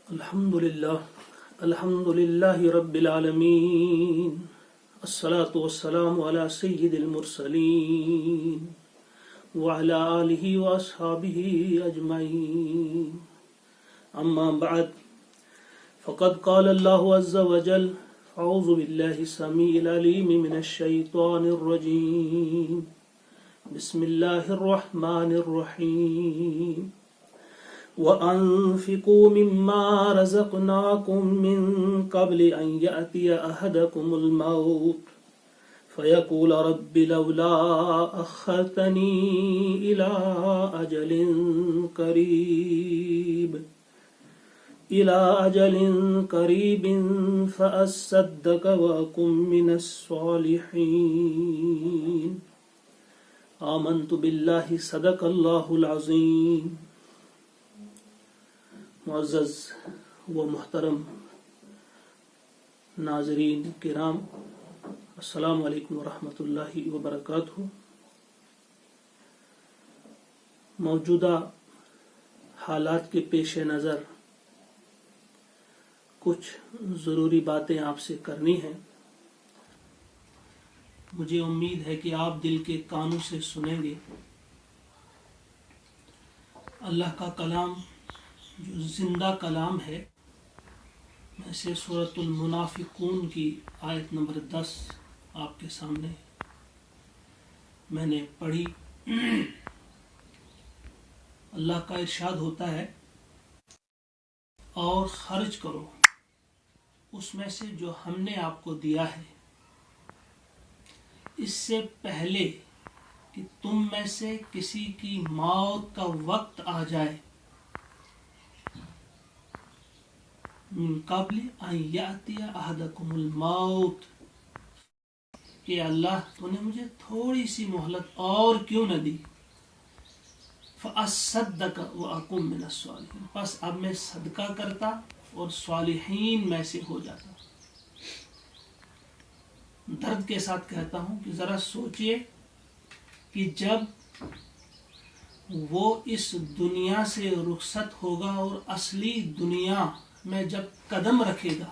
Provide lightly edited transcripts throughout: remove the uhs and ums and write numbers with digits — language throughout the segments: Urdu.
الحمد لله رب العالمين الصلاة والسلام على سيد المرسلين وعلى آله وأصحابه أجمعين أما بعد فقد قال الله عز وجل أعوذ بالله السميع العليم من الشيطان الرجيم بسم الله الرحمن الرحيم وَأَنفِقُوا مِمَّا رَزَقْنَاكُم مِّن قَبْلِ أَن يَأْتِيَ أَحَدَكُمُ الْمَوْتُ فَيَقُولَ رَبِّ لَوْلَا أَخَّرْتَنِي إِلَىٰ أَجَلٍ قَرِيبٍ فَأَصَّدَّقَ وَأَكُن مِّنَ الصَّالِحِينَ آمنت باللہ صدق اللہ العظیم۔ معزز و محترم ناظرین کرام، السلام علیکم ورحمۃ اللہ وبرکاتہ۔ موجودہ حالات کے پیش نظر کچھ ضروری باتیں آپ سے کرنی ہیں۔ مجھے امید ہے کہ آپ دل کے کانوں سے سنیں گے۔ اللہ کا کلام جو زندہ کلام ہے، میں سے سورۃ المنافقون کی آیت نمبر 10 آپ کے سامنے میں نے پڑھی۔ اللہ کا ارشاد ہوتا ہے، اور خرچ کرو اس میں سے جو ہم نے آپ کو دیا ہے، اس سے پہلے کہ تم میں سے کسی کی موت کا وقت آ جائے، من قبل ان یاتی احدکم الموت، کہ اللہ تو نے مجھے تھوڑی سی مہلت اور کیوں نہ دی، فاصدق واکن من الصالحین، بس اب میں صدقہ کرتا اور صالحین میں سے ہو جاتا۔ درد کے ساتھ کہتا ہوں کہ ذرا سوچئے کہ جب وہ اس دنیا سے رخصت ہوگا اور اصلی دنیا میں جب قدم رکھے گا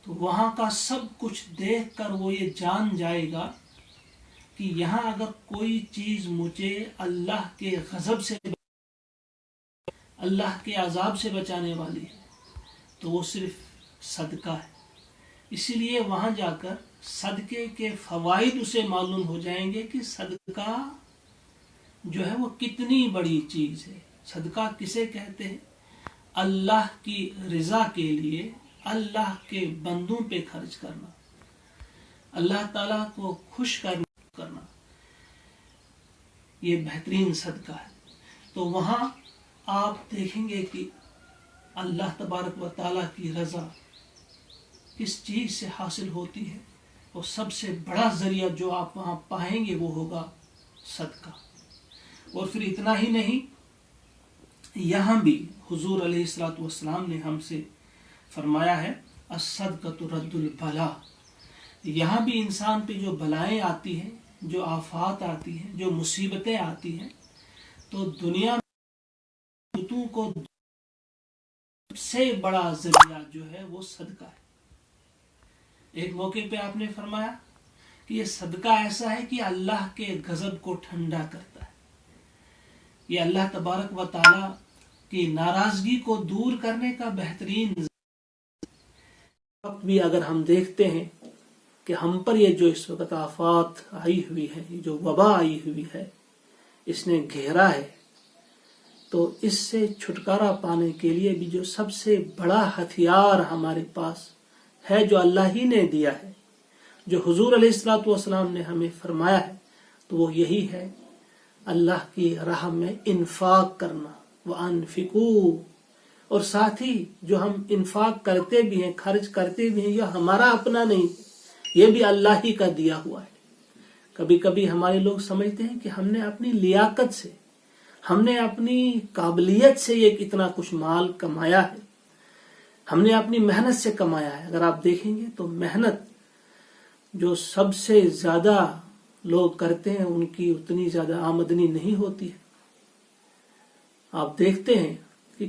تو وہاں کا سب کچھ دیکھ کر وہ یہ جان جائے گا کہ یہاں اگر کوئی چیز مجھے اللہ کے غضب سے، اللہ کے عذاب سے بچانے والی ہے تو وہ صرف صدقہ ہے۔ اسی لیے وہاں جا کر صدقے کے فوائد اسے معلوم ہو جائیں گے کہ صدقہ جو ہے وہ کتنی بڑی چیز ہے۔ صدقہ کسے کہتے ہیں؟ اللہ کی رضا کے لیے اللہ کے بندوں پہ خرچ کرنا، اللہ تعالیٰ کو خوش کرنا، یہ بہترین صدقہ ہے۔ تو وہاں آپ دیکھیں گے کہ اللہ تبارک و تعالیٰ کی رضا کس چیز سے حاصل ہوتی ہے، اور سب سے بڑا ذریعہ جو آپ وہاں پائیں گے وہ ہوگا صدقہ۔ اور پھر اتنا ہی نہیں، یہاں بھی حضور علیہ الصلوۃ والسلام نے ہم سے فرمایا ہے، الصدقۃ رد البلا، یہاں بھی انسان پہ جو بلائیں آتی ہیں، جو آفات آتی ہیں، جو مصیبتیں آتی ہیں، تو دنیا میں کو سب سے بڑا ذریعہ جو ہے وہ صدقہ ہے۔ ایک موقع پہ آپ نے فرمایا کہ یہ صدقہ ایسا ہے کہ اللہ کے غضب کو ٹھنڈا کرتا ہے، یہ اللہ تبارک و تعالی کی ناراضگی کو دور کرنے کا بہترین وقت بھی اگر ہم دیکھتے ہیں کہ ہم پر یہ جو اس وقت آفات آئی ہوئی ہے، یہ جو وبا آئی ہوئی ہے، اس نے گھیرا ہے، تو اس سے چھٹکارا پانے کے لیے بھی جو سب سے بڑا ہتھیار ہمارے پاس ہے، جو اللہ ہی نے دیا ہے، جو حضور علیہ الصلوۃ والسلام نے ہمیں فرمایا ہے، تو وہ یہی ہے، اللہ کی راہ میں انفاق کرنا۔ وَأَنفِقُوا، اور ساتھ ہی جو ہم انفاق کرتے بھی ہیں، خرچ کرتے بھی ہیں، یہ ہمارا اپنا نہیں، یہ بھی اللہ ہی کا دیا ہوا ہے۔ کبھی کبھی ہمارے لوگ سمجھتے ہیں کہ ہم نے اپنی لیاقت سے، ہم نے اپنی قابلیت سے یہ اتنا کچھ مال کمایا ہے، ہم نے اپنی محنت سے کمایا ہے۔ اگر آپ دیکھیں گے تو محنت جو سب سے زیادہ لوگ کرتے ہیں ان کی اتنی زیادہ آمدنی نہیں ہوتی ہے۔ آپ دیکھتے ہیں کہ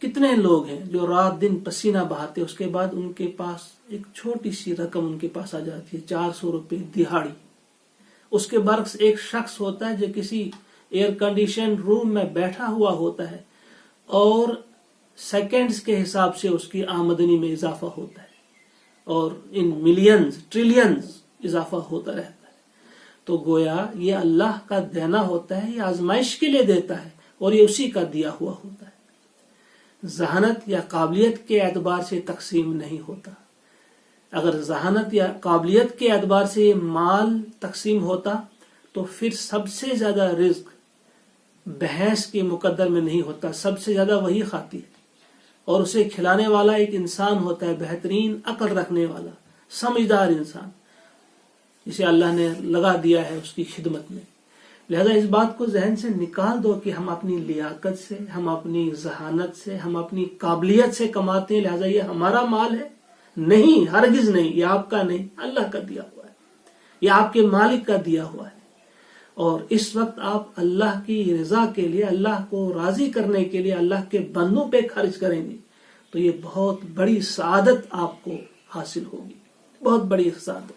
کتنے لوگ ہیں جو رات دن پسینہ بہاتے، اس کے بعد ان کے پاس ایک چھوٹی سی رقم ان کے پاس آ جاتی ہے، 400 روپے دہاڑی۔ اس کے برعکس ایک شخص ہوتا ہے جو کسی ایئر کنڈیشن روم میں بیٹھا ہوا ہوتا ہے اور سیکنڈز کے حساب سے اس کی آمدنی میں اضافہ ہوتا ہے اور ان ملینز ٹریلینز اضافہ ہوتا رہتا ہے۔ تو گویا یہ اللہ کا دینا ہوتا ہے، یہ آزمائش کے لیے دیتا ہے اور یہ اسی کا دیا ہوا ہوتا ہے۔ ذہانت یا قابلیت کے اعتبار سے تقسیم نہیں ہوتا۔ اگر ذہانت یا قابلیت کے اعتبار سے یہ مال تقسیم ہوتا تو پھر سب سے زیادہ رزق بحث کے مقدر میں نہیں ہوتا، سب سے زیادہ وہی کھاتی ہے اور اسے کھلانے والا ایک انسان ہوتا ہے، بہترین عقل رکھنے والا سمجھدار انسان، جسے اللہ نے لگا دیا ہے اس کی خدمت میں۔ لہذا اس بات کو ذہن سے نکال دو کہ ہم اپنی لیاقت سے، ہم اپنی ذہانت سے، ہم اپنی قابلیت سے کماتے ہیں، لہذا یہ ہمارا مال ہے۔ نہیں، ہرگز نہیں، یہ آپ کا نہیں، اللہ کا دیا ہوا ہے، یہ آپ کے مالک کا دیا ہوا ہے۔ اور اس وقت آپ اللہ کی رضا کے لیے، اللہ کو راضی کرنے کے لیے اللہ کے بندوں پہ خرچ کریں گے تو یہ بہت بڑی سعادت آپ کو حاصل ہوگی، بہت بڑی سعادت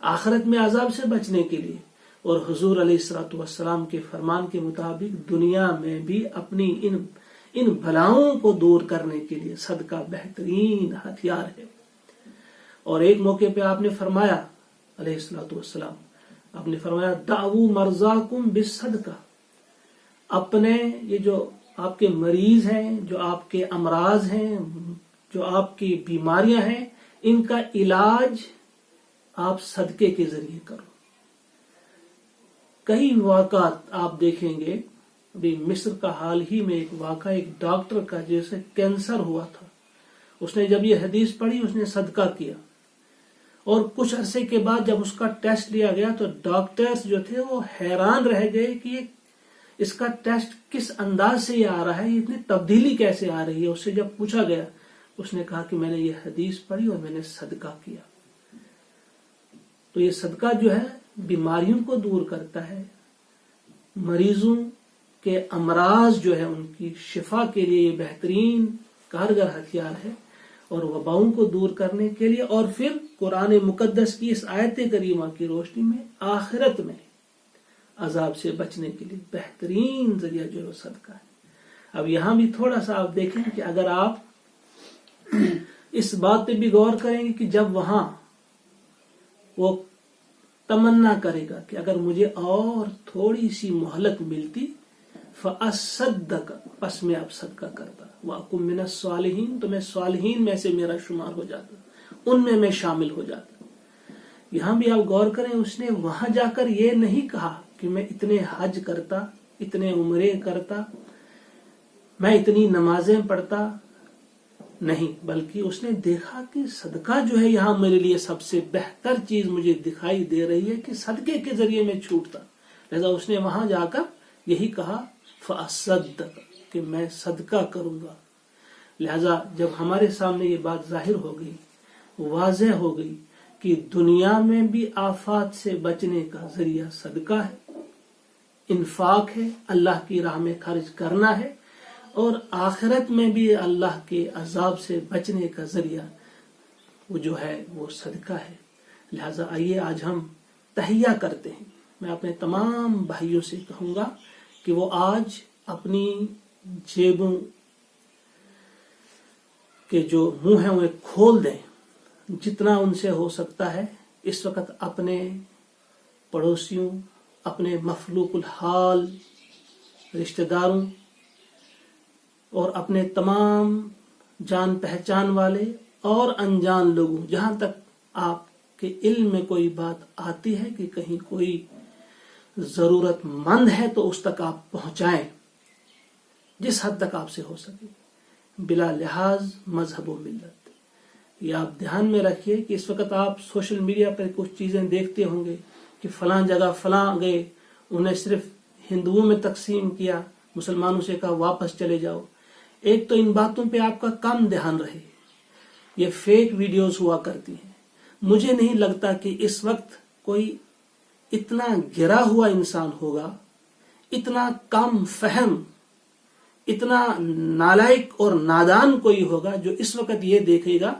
آخرت میں عذاب سے بچنے کے لیے۔ اور حضور علیہ الصلوۃ والسلام کے فرمان کے مطابق دنیا میں بھی اپنی ان بلاؤں کو دور کرنے کے لیے صدقہ بہترین ہتھیار ہے۔ اور ایک موقع پہ آپ نے فرمایا علیہ الصلوۃ والسلام، آپ نے فرمایا دعو مرضاکم بالصدقہ، اپنے یہ جو آپ کے مریض ہیں، جو آپ کے امراض ہیں، جو آپ کی بیماریاں ہیں، ان کا علاج آپ صدقے کے ذریعے کرو۔ کئی واقعات آپ دیکھیں گے، ابھی مصر کا حال ہی میں ایک واقعہ، ایک ڈاکٹر کا جیسے کینسر ہوا تھا، اس نے جب یہ حدیث پڑھی اس نے صدقہ کیا، اور کچھ عرصے کے بعد جب اس کا ٹیسٹ لیا گیا تو ڈاکٹرز جو تھے وہ حیران رہ گئے کہ اس کا ٹیسٹ کس انداز سے یہ آ رہا ہے، اتنی تبدیلی کیسے آ رہی ہے۔ اس سے جب پوچھا گیا اس نے کہا کہ میں نے یہ حدیث پڑھی اور میں نے صدقہ کیا۔ تو یہ صدقہ جو ہے بیماریوں کو دور کرتا ہے، مریضوں کے امراض جو ہے ان کی شفا کے لیے یہ بہترین کارگر ہتھیار ہے، اور وباؤں کو دور کرنے کے لیے، اور پھر قرآن مقدس کی اس آیت کریمہ کی روشنی میں آخرت میں عذاب سے بچنے کے لیے بہترین ذریعہ جو ہے وہ صدقہ ہے۔ اب یہاں بھی تھوڑا سا آپ دیکھیں کہ اگر آپ اس بات پہ بھی غور کریں گے کہ جب وہاں وہ تمنا کرے گا کہ اگر مجھے اور تھوڑی سی مہلت ملتی فَأَصَّدَّقَ، پس میں اب صدقہ کرتا، وَأَكُن مِّنَ الصَّالِحِينَ، تو میں صالحین میں سے میرا شمار ہو جاتا، ان میں شامل ہو جاتا۔ یہاں بھی آپ غور کریں، اس نے وہاں جا کر یہ نہیں کہا کہ میں اتنے حج کرتا، اتنے عمرے کرتا، میں اتنی نمازیں پڑھتا، نہیں، بلکہ اس نے دیکھا کہ صدقہ جو ہے یہاں میرے لیے سب سے بہتر چیز مجھے دکھائی دے رہی ہے کہ صدقے کے ذریعے میں چھوٹتا، لہذا اس نے وہاں جا کر یہی کہا فَأَصَّدَّقَ، کہ میں صدقہ کروں گا۔ لہذا جب ہمارے سامنے یہ بات ظاہر ہو گئی، واضح ہو گئی کہ دنیا میں بھی آفات سے بچنے کا ذریعہ صدقہ ہے، انفاق ہے، اللہ کی راہ میں خرچ کرنا ہے، اور آخرت میں بھی اللہ کے عذاب سے بچنے کا ذریعہ وہ جو ہے وہ صدقہ ہے۔ لہذا آئیے آج ہم تہیہ کرتے ہیں۔ میں اپنے تمام بھائیوں سے کہوں گا کہ وہ آج اپنی جیبوں کے جو منہ ہیں انہیں کھول دیں، جتنا ان سے ہو سکتا ہے اس وقت اپنے پڑوسیوں، اپنے مفلوق الحال رشتہ داروں اور اپنے تمام جان پہچان والے اور انجان لوگوں، جہاں تک آپ کے علم میں کوئی بات آتی ہے کہ کہیں کوئی ضرورت مند ہے تو اس تک آپ پہنچائیں، جس حد تک آپ سے ہو سکے، بلا لحاظ مذہب و ملت۔ یہ آپ دھیان میں رکھیے کہ اس وقت آپ سوشل میڈیا پر کچھ چیزیں دیکھتے ہوں گے کہ فلاں جگہ فلاں گئے، انہیں صرف ہندوؤں میں تقسیم کیا، مسلمانوں سے کہا واپس چلے جاؤ۔ ایک تو ان باتوں پہ آپ کا کم دھیان رہے، یہ فیک ویڈیوز ہوا کرتی ہیں۔ مجھے نہیں لگتا کہ اس وقت کوئی اتنا گرا ہوا انسان ہوگا، اتنا کم فہم، اتنا نالائق اور نادان کوئی ہوگا جو اس وقت یہ دیکھے گا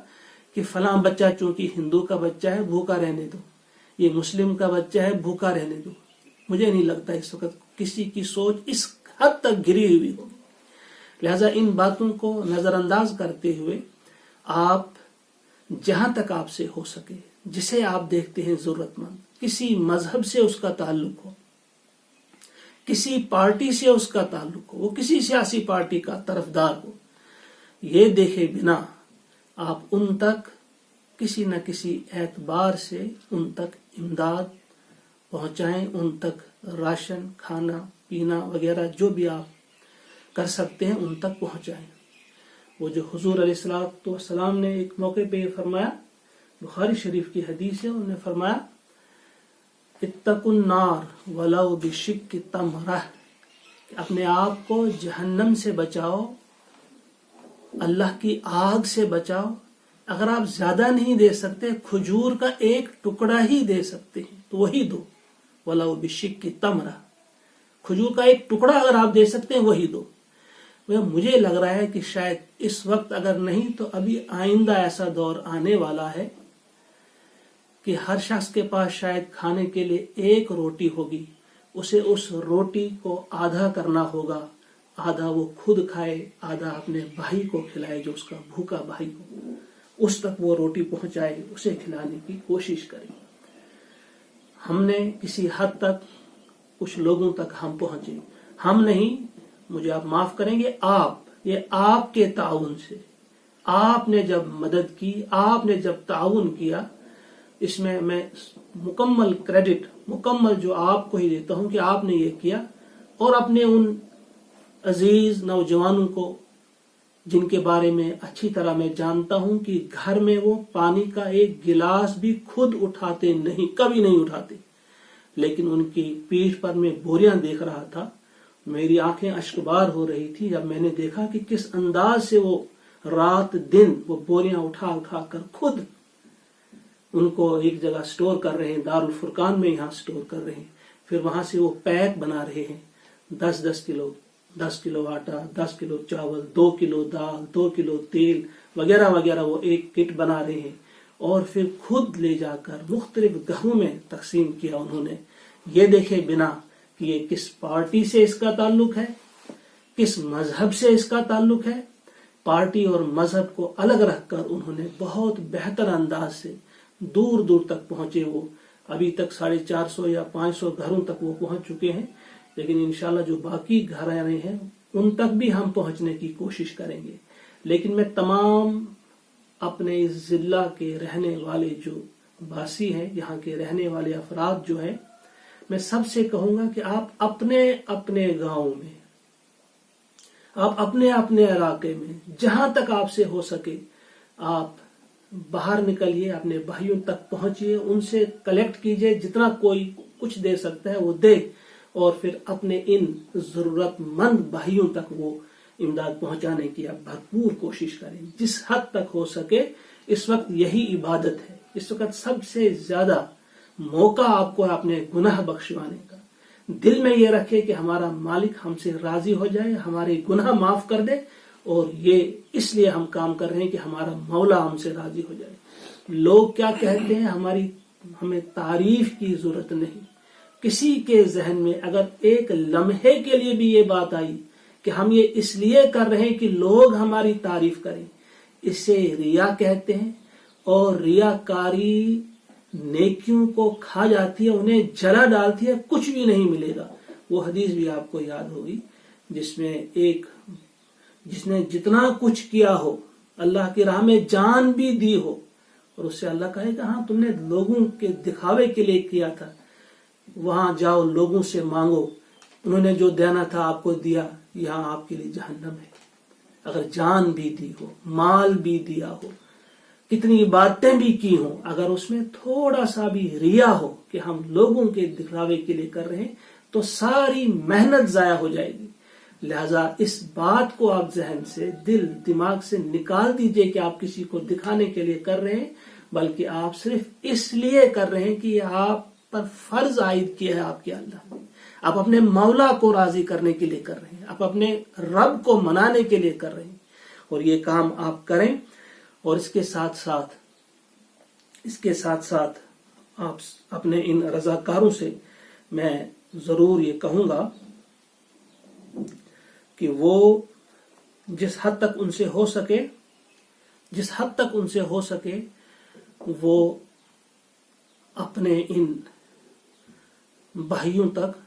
کہ فلاں بچہ چونکہ ہندو کا بچہ ہے بھوکا رہنے دو، یہ مسلم کا بچہ ہے بھوکا رہنے دو. مجھے نہیں لگتا اس وقت کسی کی سوچ اس حد تک گری ہوئی ہوگی. لہذا ان باتوں کو نظر انداز کرتے ہوئے آپ جہاں تک آپ سے ہو سکے، جسے آپ دیکھتے ہیں ضرورت مند، کسی مذہب سے اس کا تعلق ہو، کسی پارٹی سے اس کا تعلق ہو، وہ کسی سیاسی پارٹی کا طرفدار ہو، یہ دیکھے بنا آپ ان تک کسی نہ کسی اعتبار سے ان تک امداد پہنچائیں، ان تک راشن، کھانا پینا وغیرہ جو بھی آپ کر سکتے ہیں ان تک پہنچائیں. وہ جو حضور علیہ الصلوۃ والسلام نے ایک موقع پہ یہ فرمایا، بخاری شریف کی حدیث ہے، انہوں نے فرمایا اتقوا النار ولو بشق تمرہ، اپنے آپ کو جہنم سے بچاؤ، اللہ کی آگ سے بچاؤ. اگر آپ زیادہ نہیں دے سکتے، کھجور کا ایک ٹکڑا ہی دے سکتے ہیں تو وہی دو. ولو بشق تمرہ، کھجور کا ایک ٹکڑا اگر آپ دے سکتے ہیں وہی دو. مجھے لگ رہا ہے کہ شاید اس وقت اگر نہیں تو ابھی آئندہ ایسا دور آنے والا ہے کہ ہر شخص کے پاس شاید کھانے کے لیے ایک روٹی ہوگی، اسے اس روٹی کو آدھا کرنا ہوگا، آدھا وہ خود کھائے، آدھا اپنے بھائی کو کھلائے جو اس کا بھوکا بھائی ہو، اس تک وہ روٹی پہنچائے، اسے کھلانے کی کوشش کرے. ہم نے کسی حد تک کچھ لوگوں تک ہم پہنچے، ہم نہیں، مجھے آپ معاف کریں گے، یہ آپ کے تعاون سے، آپ نے جب مدد کی، آپ نے جب تعاون کیا، اس میں مکمل کریڈٹ مکمل جو آپ کو ہی دیتا ہوں کہ آپ نے یہ کیا. اور اپنے ان عزیز نوجوانوں کو جن کے بارے میں اچھی طرح میں جانتا ہوں کہ گھر میں وہ پانی کا ایک گلاس بھی خود اٹھاتے نہیں، کبھی نہیں اٹھاتے، لیکن ان کی پیٹھ پر میں بوریاں دیکھ رہا تھا، میری آنکھیں اشکبار ہو رہی تھی جب میں نے دیکھا کہ کس انداز سے وہ رات دن وہ بوریاں اٹھا اٹھا کر خود ان کو ایک جگہ سٹور کر رہے ہیں، دارالفرقان میں یہاں سٹور کر رہے ہیں، پھر وہاں سے وہ پیک بنا رہے ہیں، 10 کلو آٹا، 10 کلو چاول، 2 کلو دال، 2 کلو تیل وغیرہ وغیرہ، وہ ایک کٹ بنا رہے ہیں اور پھر خود لے جا کر مختلف گھروں میں تقسیم کیا انہوں نے. یہ دیکھے بنا کہ یہ کس پارٹی سے اس کا تعلق ہے، کس مذہب سے اس کا تعلق ہے. پارٹی اور مذہب کو الگ رکھ کر انہوں نے بہت بہتر انداز سے دور دور تک پہنچے. وہ ابھی تک 450 یا 500 گھروں تک وہ پہنچ چکے ہیں، لیکن انشاءاللہ جو باقی گھر آ رہے ہیں ان تک بھی ہم پہنچنے کی کوشش کریں گے. لیکن میں تمام اپنے اس ضلع کے رہنے والے جو باسی ہیں، یہاں کے رہنے والے افراد جو ہیں، میں سب سے کہوں گا کہ آپ اپنے اپنے گاؤں میں، آپ اپنے اپنے علاقے میں جہاں تک آپ سے ہو سکے آپ باہر نکلیے، اپنے بھائیوں تک پہنچیے، ان سے کلیکٹ کیجئے، جتنا کوئی کچھ دے سکتا ہے وہ دے، اور پھر اپنے ان ضرورت مند بھائیوں تک وہ امداد پہنچانے کی آپ بھرپور کوشش کریں جس حد تک ہو سکے. اس وقت یہی عبادت ہے، اس وقت سب سے زیادہ موقع آپ کو اپنے گناہ بخشوانے کا. دل میں یہ رکھے کہ ہمارا مالک ہم سے راضی ہو جائے، ہمارے گناہ معاف کر دے، اور یہ اس لیے ہم کام کر رہے ہیں کہ ہمارا مولا ہم سے راضی ہو جائے. لوگ کیا کہتے ہیں، ہمیں تعریف کی ضرورت نہیں. کسی کے ذہن میں اگر ایک لمحے کے لیے بھی یہ بات آئی کہ ہم یہ اس لیے کر رہے ہیں کہ لوگ ہماری تعریف کریں، اسے ریا کہتے ہیں. اور ریاکاری نیکیوں کو کھا جاتی ہے، انہیں جلا ڈالتی ہے، کچھ بھی نہیں ملے گا. وہ حدیث بھی آپ کو یاد ہوگی جس میں جس نے جتنا کچھ کیا ہو، اللہ کی راہ میں جان بھی دی ہو، اور اس سے اللہ کہے کہ ہاں تم نے لوگوں کے دکھاوے کے لیے کیا تھا، وہاں جاؤ لوگوں سے مانگو، انہوں نے جو دینا تھا آپ کو دیا، یہاں آپ کے لیے جہنم ہے. اگر جان بھی دی ہو، مال بھی دیا ہو، کتنی باتیں بھی کی ہوں، اگر اس میں تھوڑا سا بھی ریا ہو کہ ہم لوگوں کے دکھلاوے کے لیے کر رہے ہیں تو ساری محنت ضائع ہو جائے گی. لہذا اس بات کو آپ ذہن سے، دل دماغ سے نکال دیجئے کہ آپ کسی کو دکھانے کے لیے کر رہے ہیں، بلکہ آپ صرف اس لیے کر رہے ہیں کہ یہ آپ پر فرض عائد کیا ہے آپ کے اللہ نے. آپ اپنے مولا کو راضی کرنے کے لیے کر رہے ہیں, آپ اپنے رب کو منانے کے لیے کر رہے ہیں. اور یہ کام آپ کریں. اور اس کے ساتھ ساتھ آپ اپنے ان رضاکاروں سے میں ضرور یہ کہوں گا کہ وہ جس حد تک ان سے ہو سکے وہ اپنے ان بھائیوں تک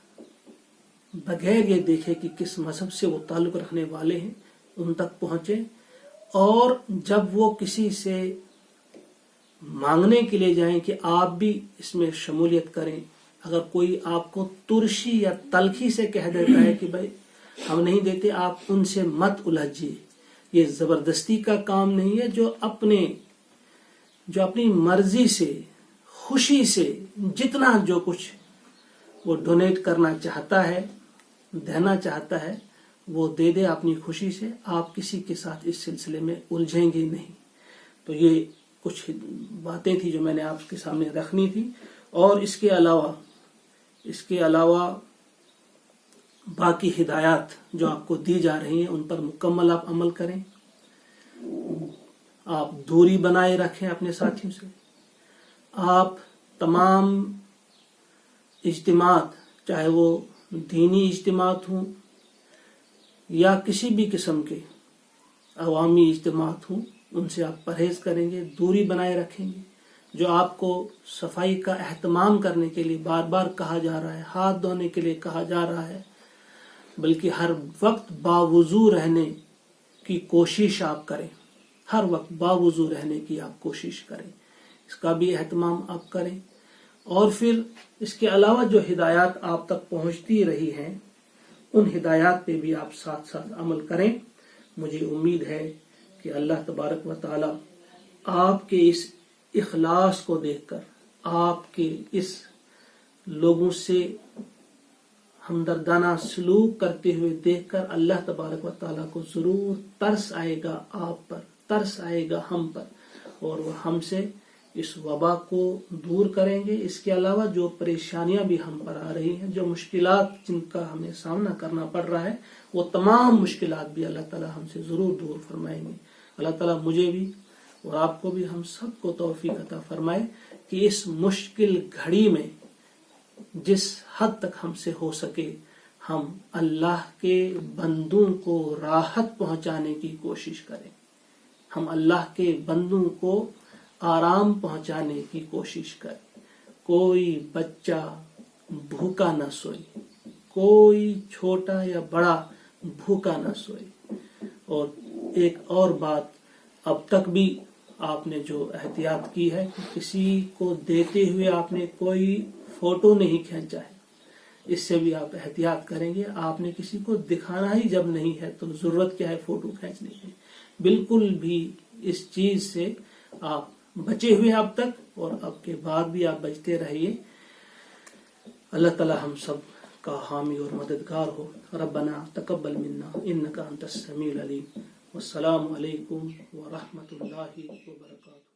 بغیر یہ دیکھے کہ کس مذہب سے وہ تعلق رکھنے والے ہیں ان تک پہنچے. اور جب وہ کسی سے مانگنے کے لیے جائیں کہ آپ بھی اس میں شمولیت کریں, اگر کوئی آپ کو ترشی یا تلخی سے کہہ دیتا ہے کہ بھائی ہم نہیں دیتے, آپ ان سے مت الجھیے. یہ زبردستی کا کام نہیں ہے. جو اپنی مرضی سے خوشی سے جتنا جو کچھ وہ ڈونیٹ کرنا چاہتا ہے, دینا چاہتا ہے, وہ دے دے اپنی خوشی سے. آپ کسی کے ساتھ اس سلسلے میں الجھیں گے نہیں. تو یہ کچھ باتیں تھی جو میں نے آپ کے سامنے رکھنی تھی. اور اس کے علاوہ باقی ہدایات جو آپ کو دی جا رہی ہیں ان پر مکمل آپ عمل کریں. آپ دوری بنائے رکھیں اپنے ساتھیوں سے. آپ تمام اجتماعات, چاہے وہ دینی اجتماعات ہوں یا کسی بھی قسم کے عوامی اجتماعات ہوں, ان سے آپ پرہیز کریں گے, دوری بنائے رکھیں گے. جو آپ کو صفائی کا اہتمام کرنے کے لیے بار بار کہا جا رہا ہے, ہاتھ دھونے کے لیے کہا جا رہا ہے, بلکہ ہر وقت باوضو رہنے کی کوشش آپ کریں. ہر وقت باوضو رہنے کی آپ کوشش کریں. اس کا بھی اہتمام آپ کریں. اور پھر اس کے علاوہ جو ہدایات آپ تک پہنچتی رہی ہیں ان ہدایات پہ بھی آپ ساتھ ساتھ عمل کریں. مجھے امید ہے کہ اللہ تبارک و تعالی آپ کے اس اخلاص کو دیکھ کر, آپ کے اس لوگوں سے ہمدردانہ سلوک کرتے ہوئے دیکھ کر اللہ تبارک و تعالی کو ضرور ترس آئے گا آپ پر, ترس آئے گا ہم پر, اور وہ ہم سے اس وبا کو دور کریں گے. اس کے علاوہ جو پریشانیاں بھی ہم پر آ رہی ہیں, جو مشکلات جن کا ہمیں سامنا کرنا پڑ رہا ہے, وہ تمام مشکلات بھی اللہ تعالی ہم سے ضرور دور فرمائیں گے. اللہ تعالی مجھے بھی اور آپ کو بھی, ہم سب کو توفیق عطا فرمائے کہ اس مشکل گھڑی میں جس حد تک ہم سے ہو سکے ہم اللہ کے بندوں کو راحت پہنچانے کی کوشش کریں. ہم اللہ کے بندوں کو آرام پہنچانے کی کوشش کریں. کوئی بچہ بھوکا نہ سوئے, کوئی چھوٹا یا بڑا بھوکا نہ سوئے. اور ایک اور بات, اب تک بھی آپ نے جو احتیاط کی ہے کہ کسی کو دیتے ہوئے آپ نے کوئی فوٹو نہیں کھینچا ہے, اس سے بھی آپ احتیاط کریں گے. آپ نے کسی کو دکھانا ہی جب نہیں ہے تو ضرورت کیا ہے فوٹو کھینچنے کی. بالکل بھی اس چیز سے آپ بچے ہوئے اب تک, اور اب کے بعد بھی آپ بچتے رہیے. اللہ تعالی ہم سب کا حامی اور مددگار ہو. ربنا تقبل منا انک انت السمیع العلیم. والسلام علیکم ورحمۃ اللہ وبرکاتہ.